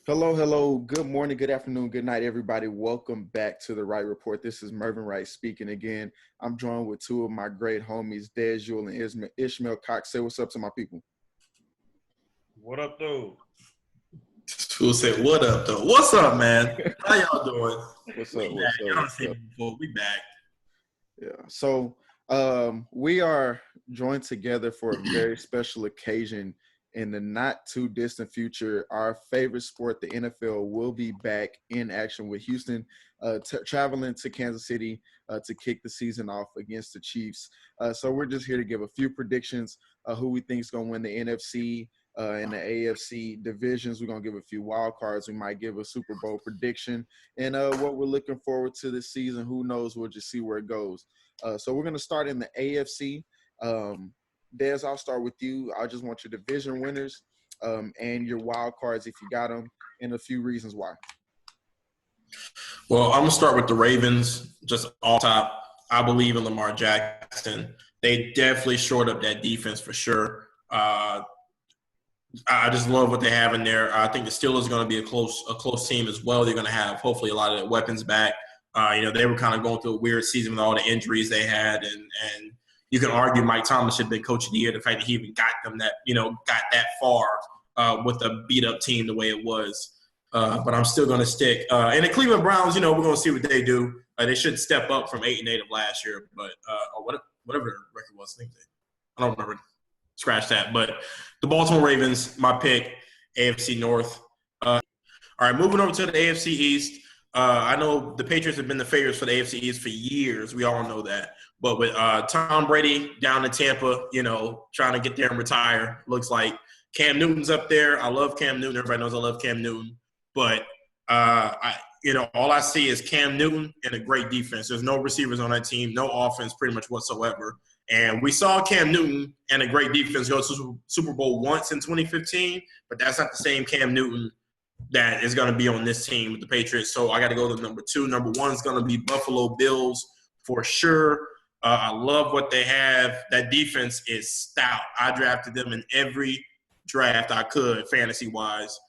Hello, hello. Good morning, good afternoon, good night, everybody. Welcome back to the Wright Report. This is Mervin Wright speaking again. I'm joined with two of my great homies, Des Yule and Ishmael Cox. Say what's up to my people. What up, though? Who said what up though? What's up, man? How y'all doing? What's We up? back. What's up? Y'all What's seen up? me before. We back. Yeah. So we are joined together for a very special occasion. In the not too distant future, our favorite sport, the NFL, will be back in action with Houston traveling to Kansas City to kick the season off against the Chiefs. So we're just here to give a few predictions who we think is going to win the NFC and the AFC divisions. We're going to give a few wild cards. We might give a Super Bowl prediction and what we're looking forward to this season. Who knows? We'll just see where it goes. So we're going to start in the AFC. Des, I'll start with you. I just want your division winners and your wild cards if you got them, and a few reasons why. Well, I'm gonna start with the Ravens. Just all top. I believe in Lamar Jackson. They definitely shored up that defense for sure. I just love what they have in there. I think the Steelers are going to be a close team as well. They're going to have hopefully a lot of their weapons back. They were kind of going through a weird season with all the injuries they had, and you can argue Mike Thomas should have been coach of the year. The fact that he even got them got that far with a beat up team the way it was. But I'm still going to stick. And the Cleveland Browns, we're going to see what they do. They should step up from 8-8 of last year, but whatever the record was, I don't remember. Scratch that. But the Baltimore Ravens, my pick, AFC North. All right, moving over to the AFC East. I know the Patriots have been the favorites for the AFC East for years. We all know that. But with Tom Brady down in Tampa, trying to get there and retire, looks like Cam Newton's up there. I love Cam Newton. Everybody knows I love Cam Newton. But, all I see is Cam Newton and a great defense. There's no receivers on that team, no offense pretty much whatsoever. And we saw Cam Newton and a great defense go to Super Bowl once in 2015, but that's not the same Cam Newton that is going to be on this team with the Patriots. So I got to go to number two. Number one is going to be Buffalo Bills for sure. I love what they have. That defense is stout. I drafted them in every draft I could, fantasy-wise.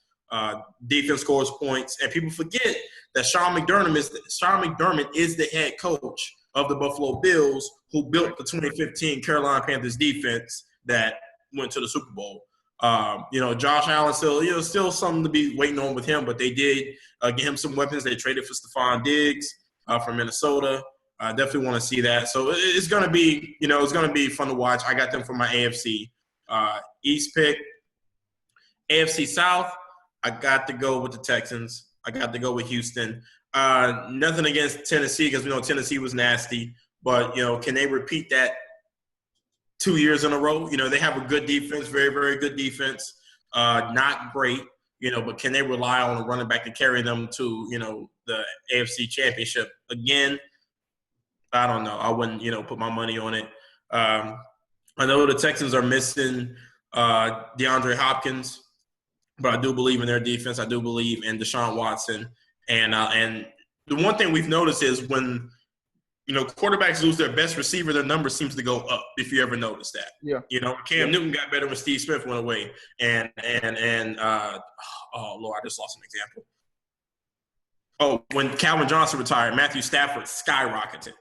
Defense scores points. And people forget that Sean McDermott is the head coach of the Buffalo Bills, who built the 2015 Carolina Panthers defense that went to the Super Bowl. Josh Allen still something to be waiting on with him, but they did get him some weapons. They traded for Stephon Diggs from Minnesota. I definitely want to see that. So it's going to be, it's going to be fun to watch. I got them for my AFC East pick. AFC South, I got to go with the Texans. I got to go with Houston. Nothing against Tennessee because we know Tennessee was nasty, but can they repeat that 2 years in a row? They have a good defense, very, very good defense. Not great, but can they rely on a running back to carry them to, the AFC Championship again? I don't know. I wouldn't, put my money on it. I know the Texans are missing DeAndre Hopkins, but I do believe in their defense. I do believe in Deshaun Watson. And the one thing we've noticed is when, quarterbacks lose their best receiver, their number seems to go up, if you ever noticed that. Yeah. Cam Newton got better when Steve Smith went away. And oh, Lord, I just lost an example. Oh, when Calvin Johnson retired, Matthew Stafford skyrocketed.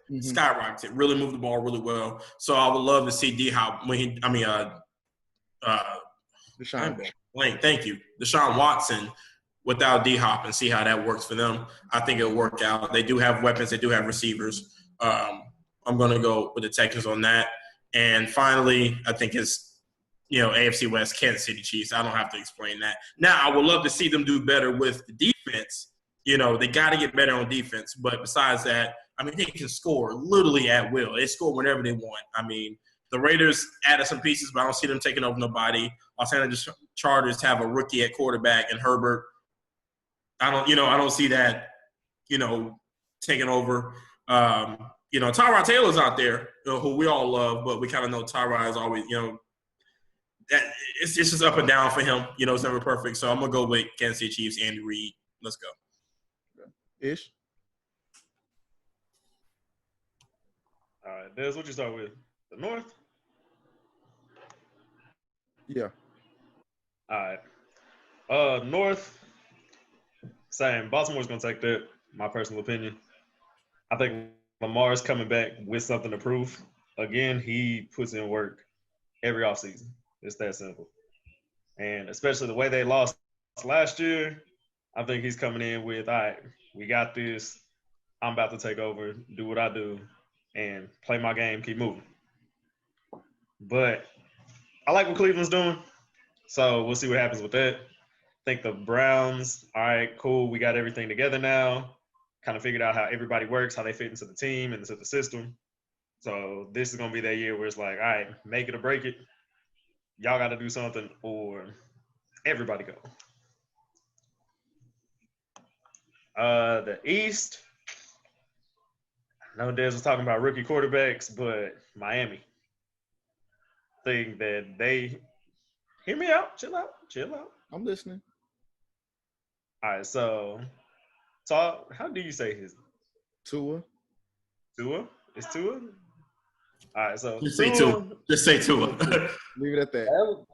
Really moved the ball really well. So I would love to see Deshaun Watson without D-Hop and see how that works for them. I think it'll work out. They do have weapons. They do have receivers. I'm going to go with the Texans on that. And finally, I think it's, AFC West, Kansas City Chiefs. I don't have to explain that. Now, I would love to see them do better with the defense. They got to get better on defense. But besides that, they can score literally at will. They score whenever they want. The Raiders added some pieces, but I don't see them taking over nobody. Los Angeles Chargers have a rookie at quarterback and Herbert. I don't see that, taking over. Tyrod Taylor's out there, who we all love, but we kind of know Tyrod is always, that it's just up and down for him. It's never perfect. So I'm going to go with Kansas City Chiefs, Andy Reid. Let's go. Ish? All right, Des, what you start with? The North? Yeah. All right. North, Same. Baltimore's gonna take that. My personal opinion. I think Lamar's coming back with something to prove. Again, he puts in work every offseason. It's that simple. And especially the way they lost last year, I think he's coming in with, all right, we got this. I'm about to take over, do what I do, and play my game, keep moving. But I like what Cleveland's doing, so we'll see what happens with that. I think the Browns, all right, cool. We got everything together now. Kind of figured out how everybody works, how they fit into the team and into the system. So this is going to be that year where it's like, all right, make it or break it. Y'all got to do something or everybody go. The East, I know Dez was talking about rookie quarterbacks, but Miami. Think that they hear me out, chill out. I'm listening. All right, so talk. How do you say his Tua. Tua? It's Tua. All right, so Just say Tua. Just say Tua. Leave it at that.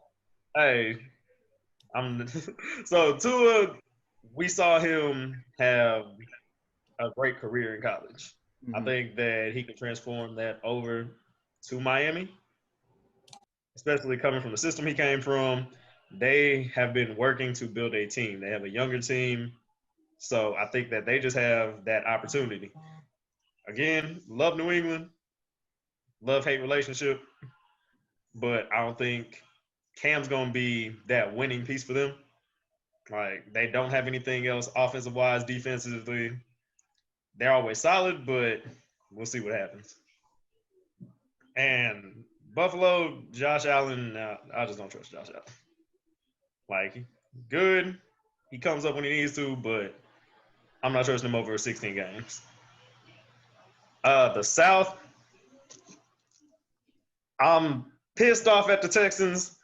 Hey, I'm so Tua. We saw him have a great career in college. I think that he can transform that over to Miami, especially coming from the system he came from. They have been working to build a team. They have a younger team. So I think that they just have that opportunity. Again, love New England, love-hate relationship, but I don't think Cam's going to be that winning piece for them. Like, they don't have anything else offensive-wise, defensively. They're always solid, but we'll see what happens. And Buffalo, Josh Allen, I just don't trust Josh Allen. Like, good. He comes up when he needs to, but I'm not trusting him over 16 games. The South, I'm pissed off at the Texans,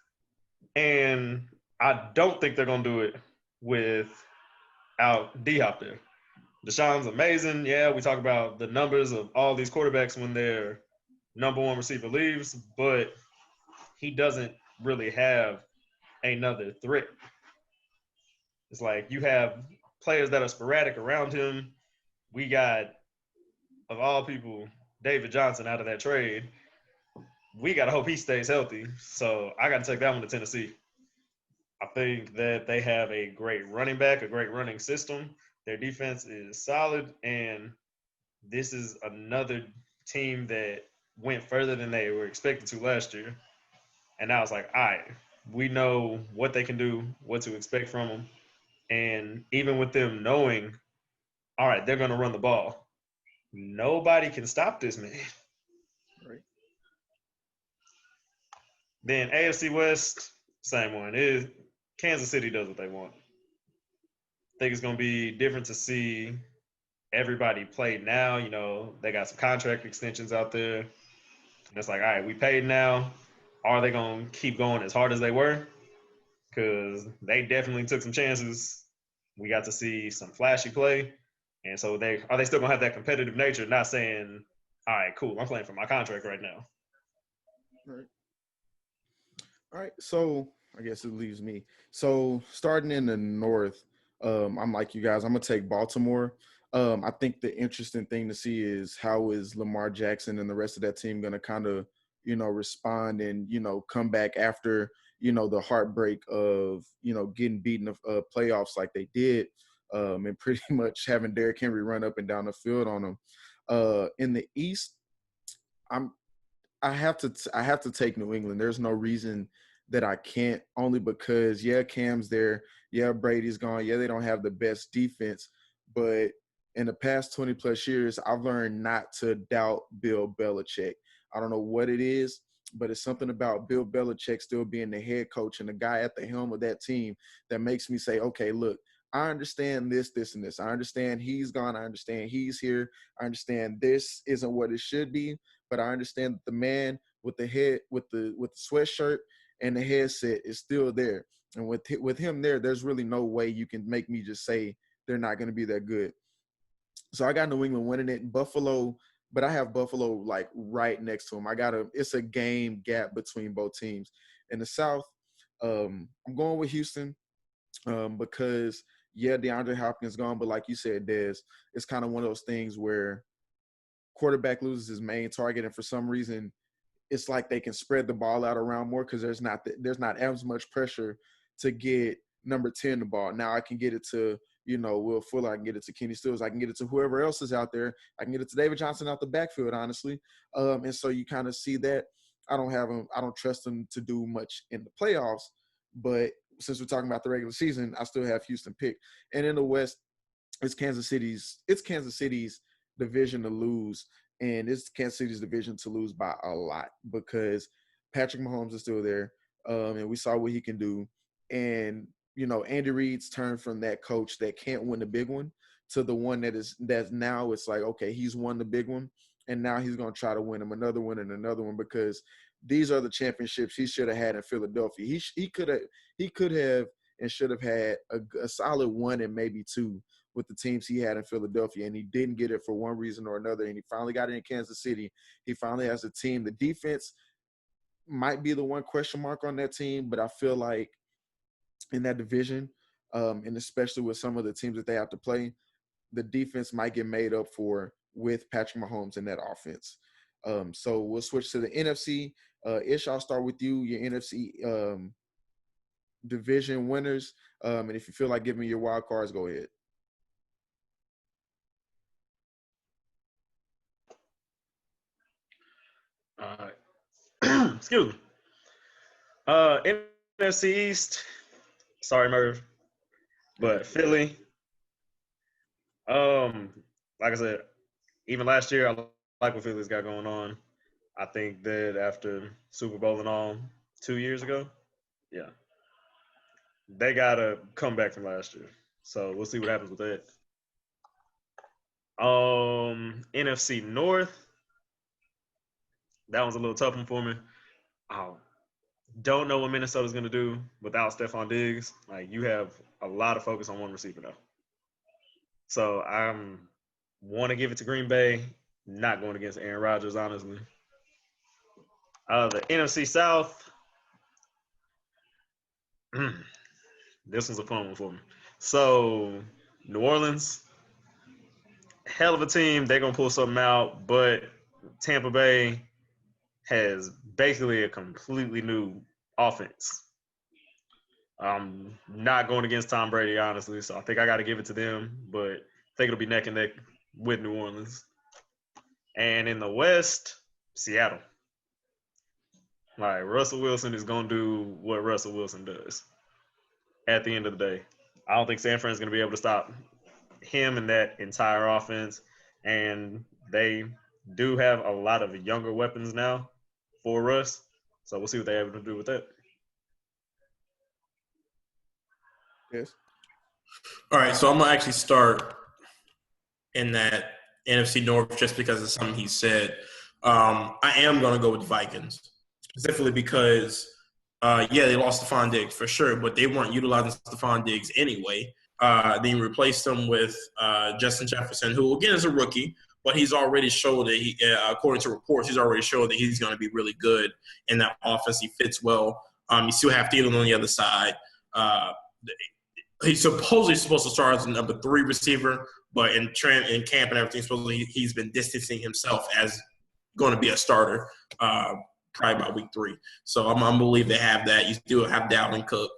and I don't think they're going to do it without D-Hop there. Deshaun's amazing. Yeah, we talk about the numbers of all these quarterbacks when their number one receiver leaves, but he doesn't really have another threat. It's like you have players that are sporadic around him. We got, of all people, David Johnson out of that trade. We got to hope he stays healthy. So I got to take that one to Tennessee. I think that they have a great running back, a great running system. Their defense is solid, and this is another team that went further than they were expected to last year. And I was like, all right, we know what they can do, what to expect from them. And even with them knowing, all right, they're going to run the ball, nobody can stop this man. Right. Then AFC West, same one. Kansas City does what they want. I think it's going to be different to see everybody play now. You know, they got some contract extensions out there. And it's like, all right, we paid now. Are they going to keep going as hard as they were? Because they definitely took some chances. We got to see some flashy play. And so are they still going to have that competitive nature, not saying, all right, cool, I'm playing for my contract right now. Right. All right, so I guess it leaves me. So starting in the North, I'm like you guys. I'm gonna take Baltimore. I think the interesting thing to see is how is Lamar Jackson and the rest of that team gonna kind of, respond and come back after the heartbreak of getting beaten of playoffs like they did, and pretty much having Derrick Henry run up and down the field on them. In the East, I have to take New England. There's no reason that I can't, only because Cam's there, Brady's gone, they don't have the best defense, but in the past 20 plus years, I've learned not to doubt Bill Belichick. I don't know what it is, but it's something about Bill Belichick still being the head coach and the guy at the helm of that team that makes me say, okay, look, I understand this, and this. I understand he's gone. I understand he's here. I understand this isn't what it should be, but I understand that the man with the head, with the sweatshirt and the headset is still there. And with him there, there's really no way you can make me just say they're not going to be that good. So I got New England winning it. Buffalo, but I have Buffalo like right next to them. It's a game gap between both teams. In the South, I'm going with Houston because Yeah, DeAndre Hopkins gone, but like you said, Des, it's kind of one of those things where quarterback loses his main target, and for some reason, it's like they can spread the ball out around more because there's not as much pressure to get number 10 the ball. Now I can get it to, Will Fuller. I can get it to Kenny Stills. I can get it to whoever else is out there. I can get it to David Johnson out the backfield, honestly. And so you kind of see that. I don't trust him to do much in the playoffs, but since we're talking about the regular season, I still have Houston picked. And in the West, it's Kansas City's division to lose, and it's Kansas City's division to lose by a lot because Patrick Mahomes is still there, and we saw what he can do. And Andy Reid's turned from that coach that can't win the big one to the one that's now it's like, okay, he's won the big one, and now he's going to try to win him another one and another one because these are the championships he should have had in Philadelphia. He could have and should have had a solid one and maybe two with the teams he had in Philadelphia, and he didn't get it for one reason or another, and he finally got it in Kansas City. He finally has a team. The defense might be the one question mark on that team, but I feel like in that division, and especially with some of the teams that they have to play, the defense might get made up for with Patrick Mahomes in that offense. So we'll switch to the NFC. Ish, I'll start with you, your NFC division winners, and if you feel like giving me your wild cards, go ahead. Excuse me. NFC East. Sorry, Merv. But Philly. Like I said, even last year, I like what Philly's got going on. I think that after Super Bowl and all 2 years ago, yeah, they gotta come back from last year. So we'll see what happens with that. NFC North. That one's a little tough one for me. Don't know what Minnesota's going to do without Stephon Diggs. Like, you have a lot of focus on one receiver now. So I want to give it to Green Bay. Not going against Aaron Rodgers, honestly. The NFC South. This one's a fun one for me. So New Orleans, hell of a team. They're going to pull something out, but Tampa Bay has basically a completely new offense. I'm not going against Tom Brady, honestly, so I think I got to give it to them, but I think it'll be neck and neck with New Orleans. And in the West, Seattle. Like, Russell Wilson is going to do what Russell Wilson does at the end of the day. I don't think San Fran's going to be able to stop him and that entire offense, and they do have a lot of younger weapons now for Russ, so we'll see what they're able to do with that. Yes. All right, so I'm going to actually start in that NFC North just because of something he said. I am going to go with the Vikings, specifically because, they lost Stephon Diggs for sure, but they weren't utilizing Stephon Diggs anyway. They replaced him with Justin Jefferson, who, again, is a rookie, but he's already showed that according to reports, he's already showed that he's going to be really good in that offense. He fits well. You still have Thielen on the other side. He's supposedly supposed to start as a number 3 receiver, but in camp and everything, supposedly he's been distancing himself as going to be a starter probably by week 3. So I'm believe they have that. You still have Dalvin Cook,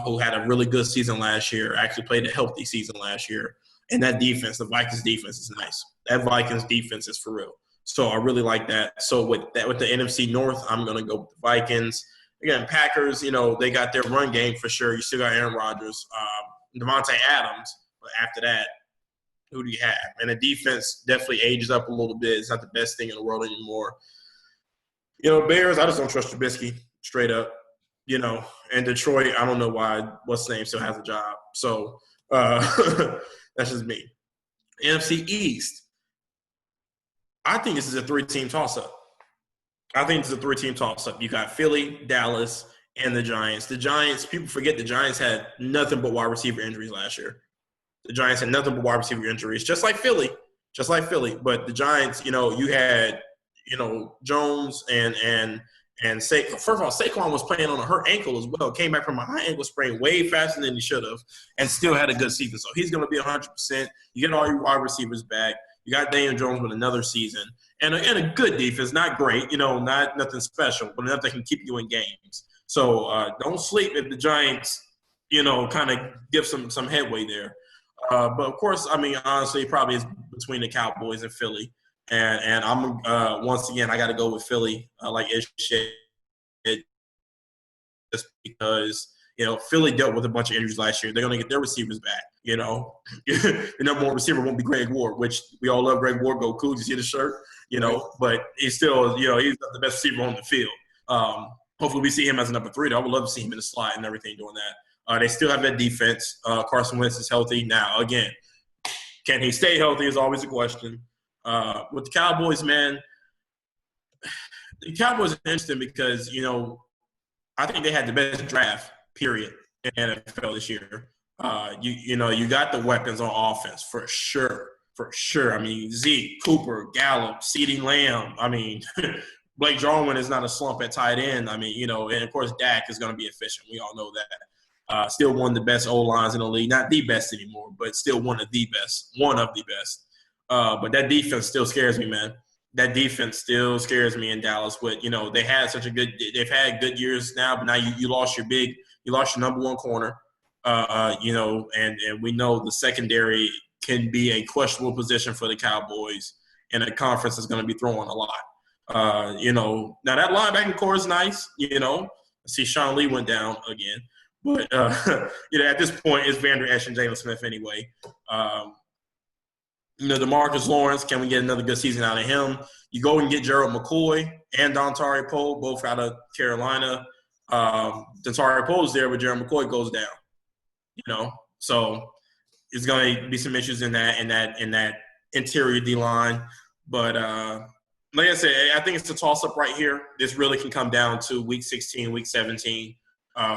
who had a really good season last year, actually played a healthy season last year. And that defense, the Vikings defense is nice. That Vikings defense is for real. So I really like that. So with the NFC North, I'm going to go with the Vikings. Again, Packers, they got their run game for sure. You still got Aaron Rodgers, Devontae Adams. But after that, who do you have? And the defense definitely ages up a little bit. It's not the best thing in the world anymore. Bears, I just don't trust Trubisky straight up. And Detroit, I don't know why what's name still has a job. So that's just me. NFC East, I think this is a 3-team toss-up. You got Philly, Dallas, and the Giants. The Giants, people forget the Giants had nothing but wide receiver injuries last year. The Giants had nothing but wide receiver injuries, just like Philly. But the Giants, you had, Jones and And first of all, Saquon was playing on a hurt ankle as well. Came back from a high ankle sprain way faster than he should have, and still had a good season. So he's going to be 100%. You get all your wide receivers back. You got Daniel Jones with another season and a good defense. Not great, not nothing special, but enough that can keep you in games. So don't sleep if the Giants, kind of give some headway there. But of course, I mean, honestly, probably is between the Cowboys and Philly. And I'm once again, I got to go with Philly, like Ish said, just because Philly dealt with a bunch of injuries last year. They're going to get their receivers back. The number one receiver won't be Greg Ward, which we all love. Greg Ward, go cool. You see the shirt, but he's still, he's not the best receiver on the field. Hopefully, we see him as a number 3. Though I would love to see him in the slot and everything doing that. They still have that defense. Carson Wentz is healthy now. Again, can he stay healthy is always a question. With the Cowboys, man, the Cowboys are interesting because, I think they had the best draft, period, in the NFL this year. You got the weapons on offense for sure. For sure. I mean, Zeke, Cooper, Gallup, CeeDee Lamb. I mean, Blake Jarwin is not a slump at tight end. I mean, and of course Dak is going to be efficient. We all know that. Still one of the best O-lines in the league. Not the best anymore, but still one of the best. One of the best. But that defense still scares me, man. That defense still scares me in Dallas. But they've had good years now. But now you lost your number one corner. And we know the secondary can be a questionable position for the Cowboys, and the conference is going to be throwing a lot. Now that linebacking core is nice. I see Sean Lee went down again, but at this point it's Vander Esch and Jalen Smith anyway. DeMarcus Lawrence, can we get another good season out of him? You go and get Gerald McCoy and Dontari Poe, both out of Carolina. Dontari Poe's there, but Gerald McCoy goes down. So it's going to be some issues in that interior D line. But like I said, I think it's a toss-up right here. This really can come down to Week 16, Week 17,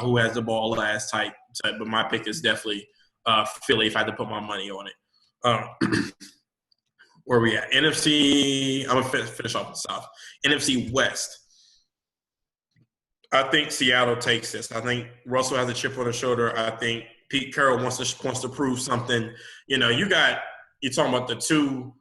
who has the ball last type. But my pick is definitely Philly if I had to put my money on it. Where we at? NFC. I'm gonna finish off the South. NFC West. I think Seattle takes this. I think Russell has a chip on his shoulder. I think Pete Carroll wants to prove something. You're talking about the two,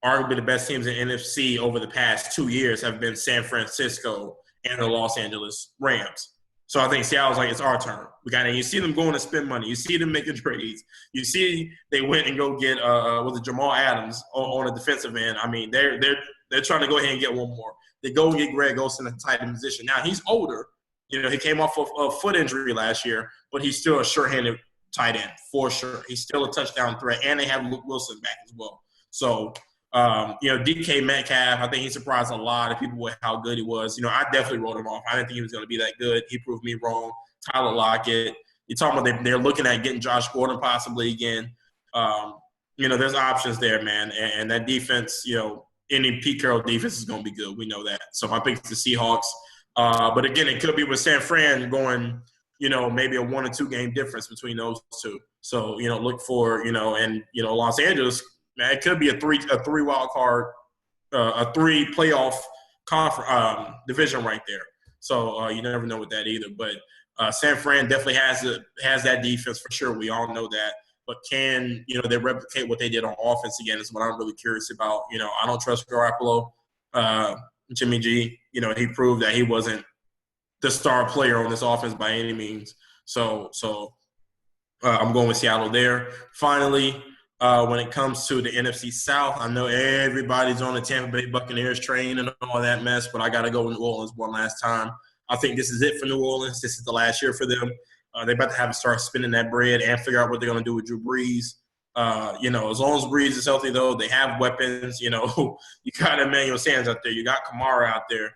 arguably the best teams in NFC over the past 2 years have been San Francisco and the Los Angeles Rams. So I think Seattle's like, it's our turn. You see them going to spend money. You see them making trades. You see they went and go get Jamal Adams on a defensive end. I mean, they're trying to go ahead and get one more. They go and get Greg Olsen at the tight end position. Now he's older. He came off of a foot injury last year, but he's still a sure-handed tight end for sure. He's still a touchdown threat, and they have Luke Wilson back as well. So DK Metcalf, I think he surprised a lot of people with how good he was. I definitely wrote him off. I didn't think he was going to be that good. He proved me wrong. Tyler Lockett. You're talking about they're looking at getting Josh Gordon possibly again. There's options there, man. And that defense, any Pete Carroll defense is going to be good. We know that. So my pick is the Seahawks. But again, it could be with San Fran going, maybe a 1 or 2 game difference between those two. So, look for, Los Angeles – man, it could be a three wild card, a 3 playoff division right there. So you never know with that either. But San Fran definitely has that defense for sure. We all know that. But can they replicate what they did on offense again? Is what I'm really curious about. I don't trust Garoppolo, Jimmy G. He proved that he wasn't the star player on this offense by any means. So I'm going with Seattle there. Finally. When it comes to the NFC South, I know everybody's on the Tampa Bay Buccaneers train and all that mess, but I got to go with New Orleans one last time. I think this is it for New Orleans. This is the last year for them. They're about to have to start spending that bread and figure out what they're going to do with Drew Brees. As long as Brees is healthy, though, they have weapons. You got Emmanuel Sanders out there. You got Kamara out there.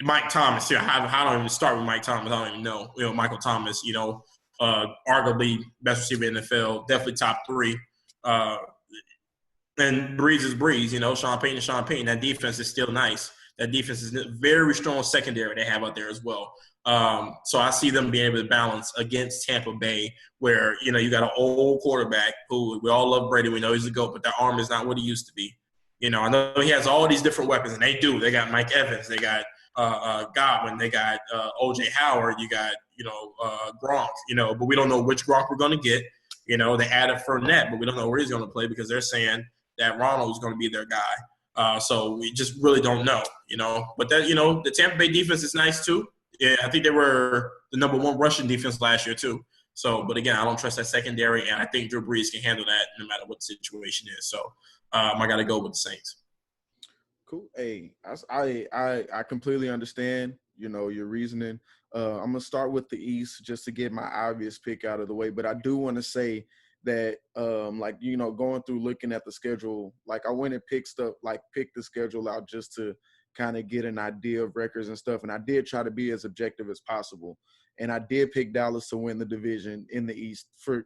Mike Thomas. I don't even start with Mike Thomas. I don't even know. Michael Thomas, arguably best receiver in the NFL, definitely top 3. And Breeze is Breeze, Sean Payton is Sean Payton. That defense is still nice. That defense is a very strong secondary they have out there as well. So I see them being able to balance against Tampa Bay where, you got an old quarterback who we all love Brady. We know he's a GOAT, but that arm is not what he used to be. I know he has all these different weapons, and they do. They got Mike Evans. They got Godwin. They got O.J. Howard. You got, Gronk, but we don't know which Gronk we're going to get. They added Fournette, but we don't know where he's going to play because they're saying that Ronald is going to be their guy. So we just really don't know, But that, the Tampa Bay defense is nice too. Yeah, I think they were the number one rushing defense last year too. So, but again, I don't trust that secondary, and I think Drew Brees can handle that no matter what the situation is. So, I got to go with the Saints. Cool. Hey, I completely understand, your reasoning. I'm gonna start with the East just to get my obvious pick out of the way, but I do want to say that, going through looking at the schedule, like I went and picked the schedule out just to kind of get an idea of records and stuff, and I did try to be as objective as possible, and I did pick Dallas to win the division in the East for,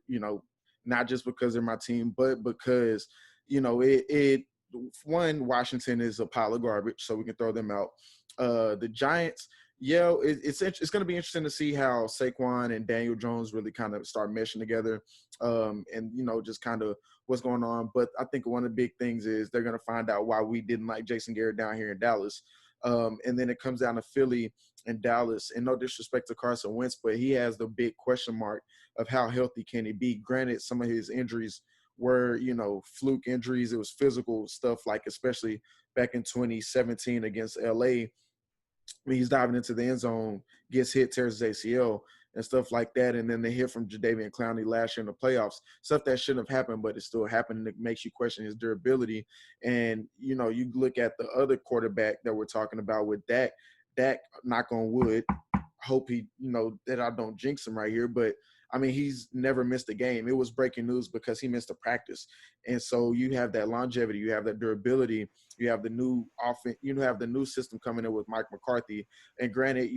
not just because they're my team, but because, it one, Washington is a pile of garbage, so we can throw them out. The Giants, it's going to be interesting to see how Saquon and Daniel Jones really kind of start meshing together, and just kind of what's going on. But I think one of the big things is they're going to find out why we didn't like Jason Garrett down here in Dallas, and then it comes down to Philly and Dallas. And no disrespect to Carson Wentz, but he has the big question mark of how healthy can he be. Granted, some of his injuries were, fluke injuries. It was physical stuff, like especially back in 2017 against LA, when he's diving into the end zone, gets hit, tears his ACL and stuff like that. And then they hit from Jadeveon Clowney last year in the playoffs, stuff that shouldn't have happened, but it still happened. And it makes you question his durability. And, you look at the other quarterback that we're talking about with Dak, knock on wood, hope he, that I don't jinx him right here, but I mean, he's never missed a game. It was breaking news because he missed a practice. And so you have that longevity, you have that durability, you have the new offense, you have the new system coming in with Mike McCarthy. And granted,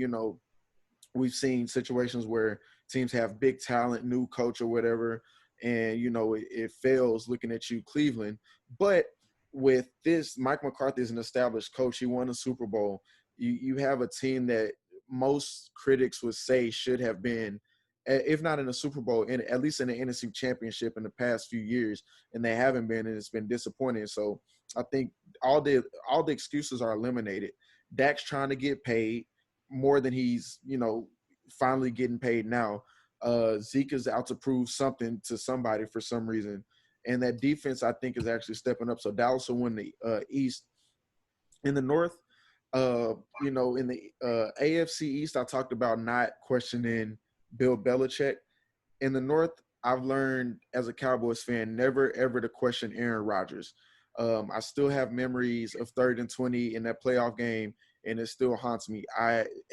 we've seen situations where teams have big talent, new coach or whatever, and, it fails. Looking at you, Cleveland. But with this, Mike McCarthy is an established coach. He won a Super Bowl. You have a team that most critics would say should have been, if not in the Super Bowl, at least in the NFC Championship in the past few years, and they haven't been, and it's been disappointing. So I think all the excuses are eliminated. Dak's trying to get paid more than he's, finally getting paid now. Zeke is out to prove something to somebody for some reason, and that defense I think is actually stepping up. So Dallas will win the East. In the North, in the AFC East, I talked about not questioning Bill Belichick. In the North, I've learned as a Cowboys fan never ever to question Aaron Rodgers. I still have memories of 3rd and 20 in that playoff game, and it still haunts me.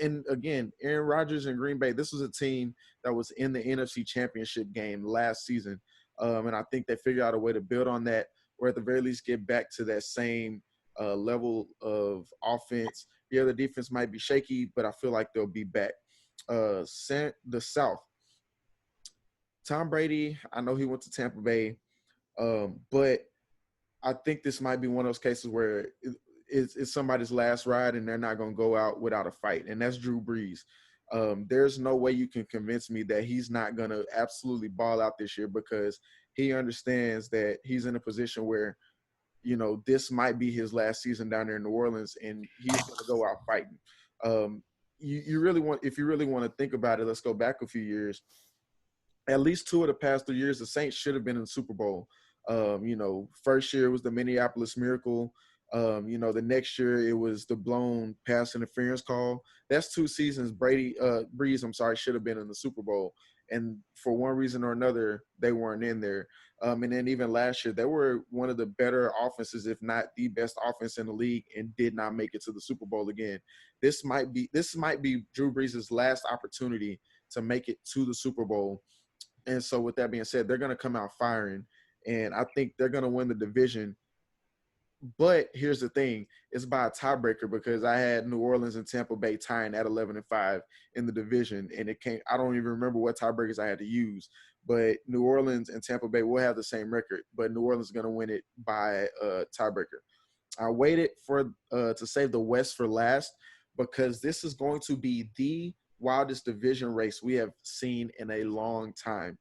And again, Aaron Rodgers and Green Bay, this was a team that was in the NFC Championship game last season, and I think they figured out a way to build on that, or at the very least get back to that same level of offense. Yeah, the defense might be shaky, but I feel like they'll be back. The South, Tom Brady, I know he went to Tampa Bay, but I think this might be one of those cases where it's somebody's last ride and they're not going to go out without a fight, and that's Drew Brees. There's no way you can convince me that he's not going to absolutely ball out this year, because he understands that he's in a position where, this might be his last season down there in New Orleans, and he's going to go out fighting. You really want, if you really want to think about it, let's go back a few years. At least 2 of the past 3 years, the Saints should have been in the Super Bowl. First year was the Minneapolis Miracle. The next year it was the blown pass interference call. That's 2 seasons Brees, should have been in the Super Bowl. And for one reason or another, they weren't in there. And then even last year, they were one of the better offenses, if not the best offense in the league, and did not make it to the Super Bowl again. This might be Drew Brees' last opportunity to make it to the Super Bowl. And so with that being said, they're going to come out firing, and I think they're going to win the division. But here's the thing, it's by a tiebreaker, because I had New Orleans and Tampa Bay tying at 11-5 in the division, and I don't even remember what tiebreakers I had to use, but New Orleans and Tampa Bay will have the same record, but New Orleans is going to win it by a tiebreaker. I waited to save the West for last, because this is going to be the wildest division race we have seen in a long time.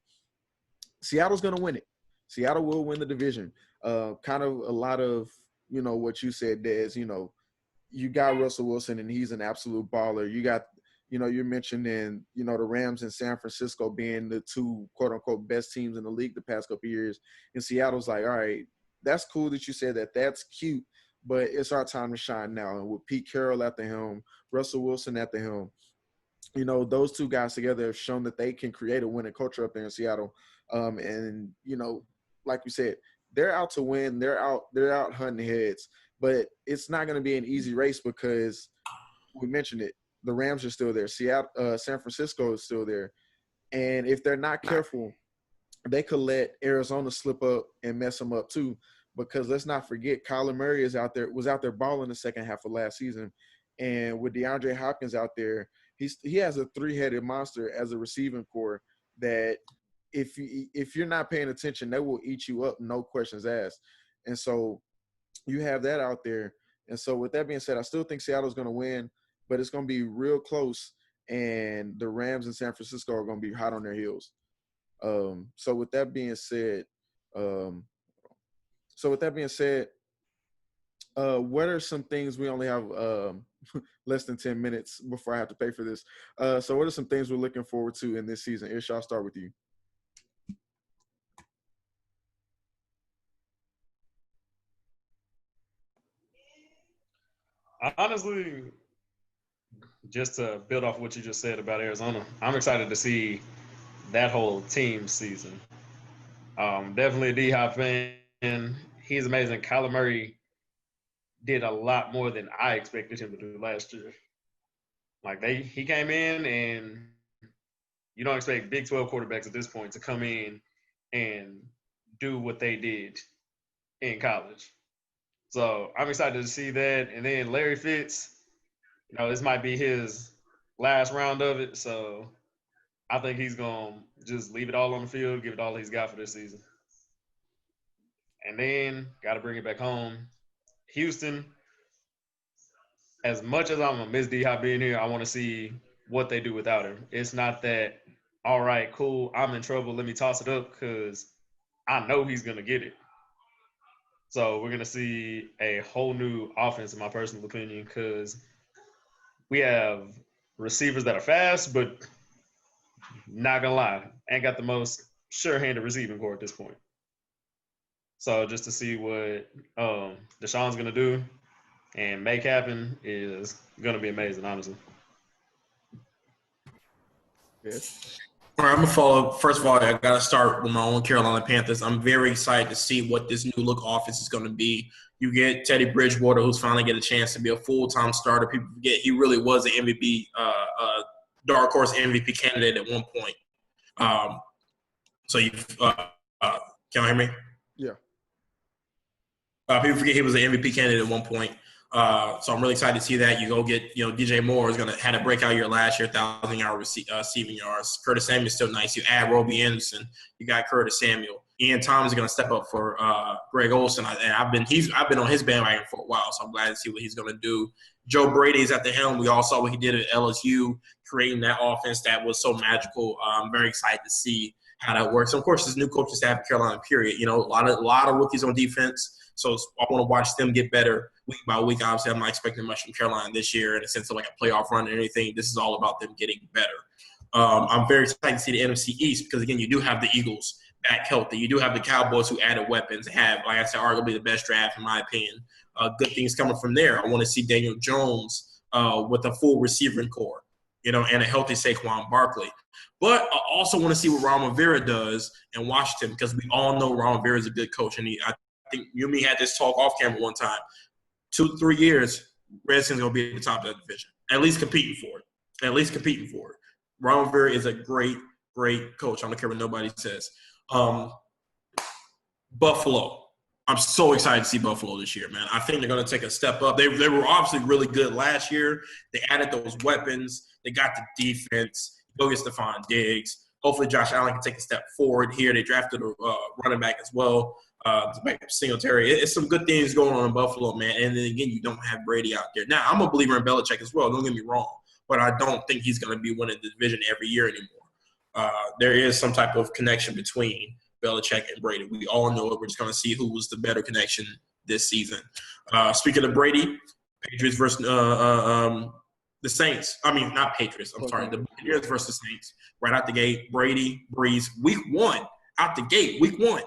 Seattle's going to win it. Seattle will win the division. Kind of a lot of, what you said, Des, you got Russell Wilson, and he's an absolute baller. You got, you're mentioning, the Rams and San Francisco being the two quote unquote best teams in the league the past couple of years. And Seattle's like, all right, that's cool that you said that. That's cute, but it's our time to shine now. And with Pete Carroll at the helm, Russell Wilson at the helm, those two guys together have shown that they can create a winning culture up there in Seattle. And like you said, they're out to win. They're out hunting heads, but it's not going to be an easy race because we mentioned it. The Rams are still there. San Francisco is still there. And if they're not careful, they could let Arizona slip up and mess them up too. Because let's not forget, Kyler Murray was out there balling the second half of last season. And with DeAndre Hopkins out there, he has a three-headed monster as a receiving core that if you're not paying attention, they will eat you up, no questions asked. And so you have that out there. And so with that being said, I still think Seattle's going to win, but it's going to be real close, and the Rams and San Francisco are going to be hot on their heels. So with that being said, what are some things we only have less than 10 minutes before I have to pay for this? So what are some things we're looking forward to in this season? Ish, I'll start with you. Honestly, just to build off what you just said about Arizona, I'm excited to see that whole team season. Definitely a D-Hop fan. He's amazing. Kyler Murray did a lot more than I expected him to do last year. Like he came in, and you don't expect Big 12 quarterbacks at this point to come in and do what they did in college. So I'm excited to see that. And then Larry Fitz, this might be his last round of it. So I think he's going to just leave it all on the field, give it all he's got for this season. And then got to bring it back home. Houston, as much as I'm going to miss D-Hop being here, I want to see what they do without him. It's not that, all right, cool, I'm in trouble, let me toss it up, because I know he's going to get it. So we're going to see a whole new offense, in my personal opinion, because we have receivers that are fast, but not going to lie, ain't got the most sure-handed receiving core at this point. So just to see what Deshaun's going to do and make happen is going to be amazing, honestly. Yes. All right, I'm going to follow. First of all, I got to start with my own Carolina Panthers. I'm very excited to see what this new look offense is going to be. You get Teddy Bridgewater, who's finally get a chance to be a full-time starter. People forget he really was an MVP, dark horse MVP candidate at one point. So you can you hear me? Yeah. People forget he was an MVP candidate at one point. So I'm really excited to see that. You go get, DJ Moore is going to had a breakout year last year, 1,000-yard receiving yards. Curtis Samuel's still nice. You add Roby Anderson, you got Curtis Samuel. Ian Thomas is going to step up for Greg Olsen, and I've been on his bandwagon for a while, so I'm glad to see what he's going to do. Joe Brady's at the helm. We all saw what he did at LSU, creating that offense that was so magical. I'm very excited to see how that works. And of course, this new coaching staff in Carolina, period. A lot of rookies on defense. So I want to watch them get better week by week. Obviously, I'm not expecting much from Carolina this year in a sense of like a playoff run or anything. This is all about them getting better. I'm very excited to see the NFC East because, again, you do have the Eagles back healthy. You do have the Cowboys who added weapons and have, like I said, arguably the best draft in my opinion. Good things coming from there. I want to see Daniel Jones with a full receiving core, and a healthy Saquon Barkley. But I also want to see what Ron Rivera does in Washington because we all know Ron Rivera is a good coach. And I think you and me had this talk off camera one time. 2 to 3 years, Redskins going to be at the top of that division. At least competing for it. Ron Rivera is a great, great coach. I don't care what nobody says. Buffalo. I'm so excited to see Buffalo this year, man. I think they're going to take a step up. They were obviously really good last year. They added those weapons. They got the defense. Go get Stephon Diggs. Hopefully Josh Allen can take a step forward here. They drafted a running back as well to make up Singletary. It's some good things going on in Buffalo, man. And then, again, you don't have Brady out there. Now, I'm a believer in Belichick as well. Don't get me wrong. But I don't think he's going to be winning the division every year anymore. There is some type of connection between Belichick and Brady. We all know it. We're just going to see who was the better connection this season. Speaking of Brady, Patriots versus the Saints. I mean, not Patriots. I'm sorry. The Buccaneers versus Saints. Right out the gate. Brady, Breeze. Week 1. Out the gate. Week 1.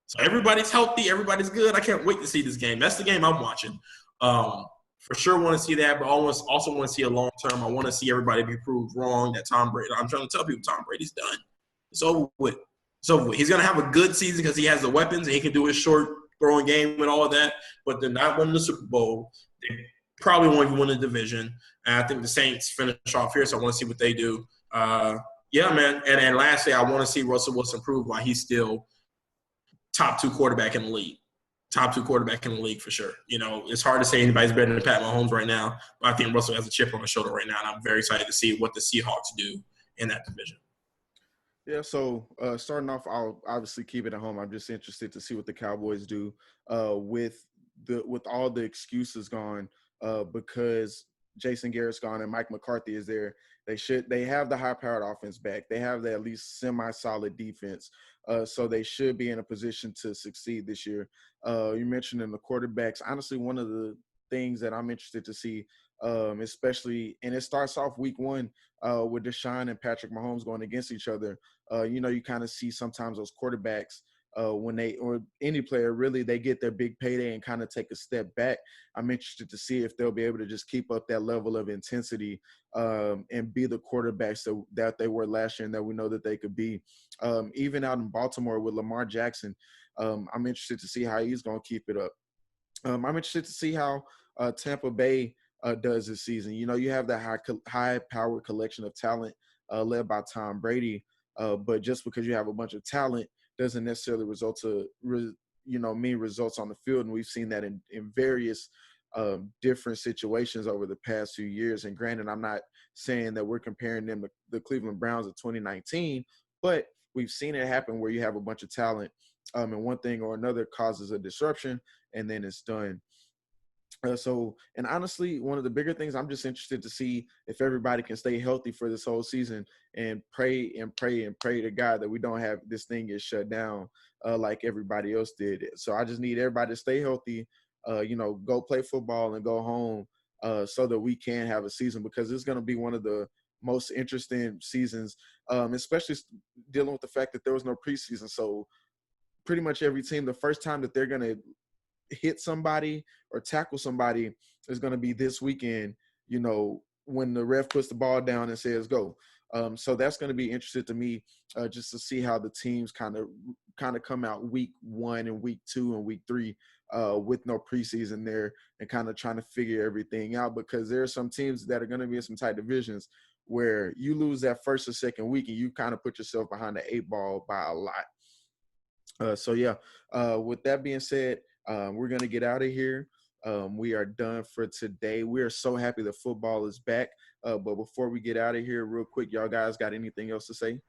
So everybody's healthy. Everybody's good. I can't wait to see this game. That's the game I'm watching. For sure want to see that, but I also want to see a long term. I want to see everybody be proved wrong that Tom Brady. I'm trying to tell people Tom Brady's done. It's over with. So he's going to have a good season because he has the weapons and he can do his short throwing game and all of that. But they're not winning the Super Bowl. They probably won't even win the division. And I think the Saints finish off here, so I want to see what they do. Yeah, man. And lastly, I want to see Russell Wilson prove why he's still top 2 quarterback in the league. Top 2 quarterback in the league for sure. You know, it's hard to say anybody's better than Pat Mahomes right now, but I think Russell has a chip on his shoulder right now, and I'm very excited to see what the Seahawks do in that division. Yeah, so starting off, I'll obviously keep it at home. I'm just interested to see what the Cowboys do with all the excuses gone because Jason Garrett's gone and Mike McCarthy is there. They have the high-powered offense back. They have the at least semi-solid defense, so they should be in a position to succeed this year. You mentioned in the quarterbacks. Honestly, one of the things that I'm interested to see, especially, and it starts off week 1 with Deshaun and Patrick Mahomes going against each other. You kind of see sometimes those quarterbacks when or any player really, they get their big payday and kind of take a step back. I'm interested to see if they'll be able to just keep up that level of intensity and be the quarterbacks that they were last year and that we know that they could be. Even out in Baltimore with Lamar Jackson, I'm interested to see how he's going to keep it up. I'm interested to see how Tampa Bay does this season. You have that high-powered collection of talent led by Tom Brady, but just because you have a bunch of talent doesn't necessarily mean results on the field, and we've seen that in various different situations over the past few years. And granted, I'm not saying that we're comparing them to the Cleveland Browns of 2019, but we've seen it happen where you have a bunch of talent and one thing or another causes a disruption, and then it's done. And honestly, one of the bigger things, I'm just interested to see if everybody can stay healthy for this whole season and pray to God that we don't have this thing get shut down like everybody else did. So I just need everybody to stay healthy, go play football and go home so that we can have a season, because it's going to be one of the most interesting seasons, especially dealing with the fact that there was no preseason. So pretty much every team, the first time that they're going to hit somebody or tackle somebody is going to be this weekend, when the ref puts the ball down and says go. So that's going to be interesting to me, just to see how the teams kind of come out week 1 and week 2 and week 3 with no preseason there, and kind of trying to figure everything out, because there are some teams that are going to be in some tight divisions where you lose that first or second week and you kind of put yourself behind the 8 ball by a lot. With that being said, we're going to get out of here. We are done for today. We are so happy that football is back. But before we get out of here, real quick, y'all guys got anything else to say?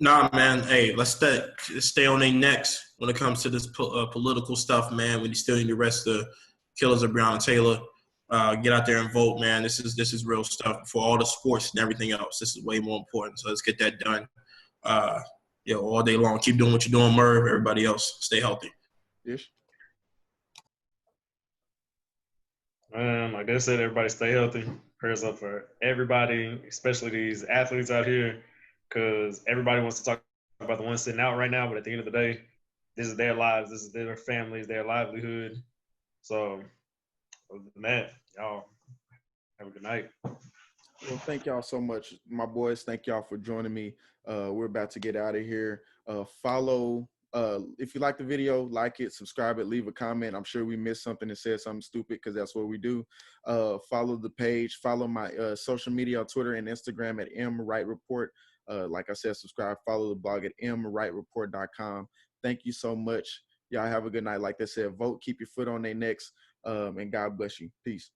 Nah, man. Hey, let's stay on their necks when it comes to this political stuff, man. We still need to arrest the killers of Breonna Taylor. Get out there and vote, man. This is real stuff for all the sports and everything else. This is way more important. So let's get that done. All day long. Keep doing what you're doing, Merv. Everybody else, stay healthy. Ish. Like I said, everybody stay healthy. Prayers up for everybody, especially these athletes out here, because everybody wants to talk about the ones sitting out right now, but at the end of the day, this is their lives, this is their families, their livelihood. So, other than that, y'all have a good night. Well, thank y'all so much, my boys. Thank y'all for joining me. We're about to get out of here. Follow. If you like the video, like it, subscribe it, leave a comment. I'm sure we missed something and said something stupid, because that's what we do. Follow the page. Follow my social media on Twitter and Instagram at mwrightreport. Like I said, subscribe. Follow the blog at mwrightreport.com. Thank you so much. Y'all have a good night. Like I said, vote, keep your foot on their necks, and God bless you. Peace.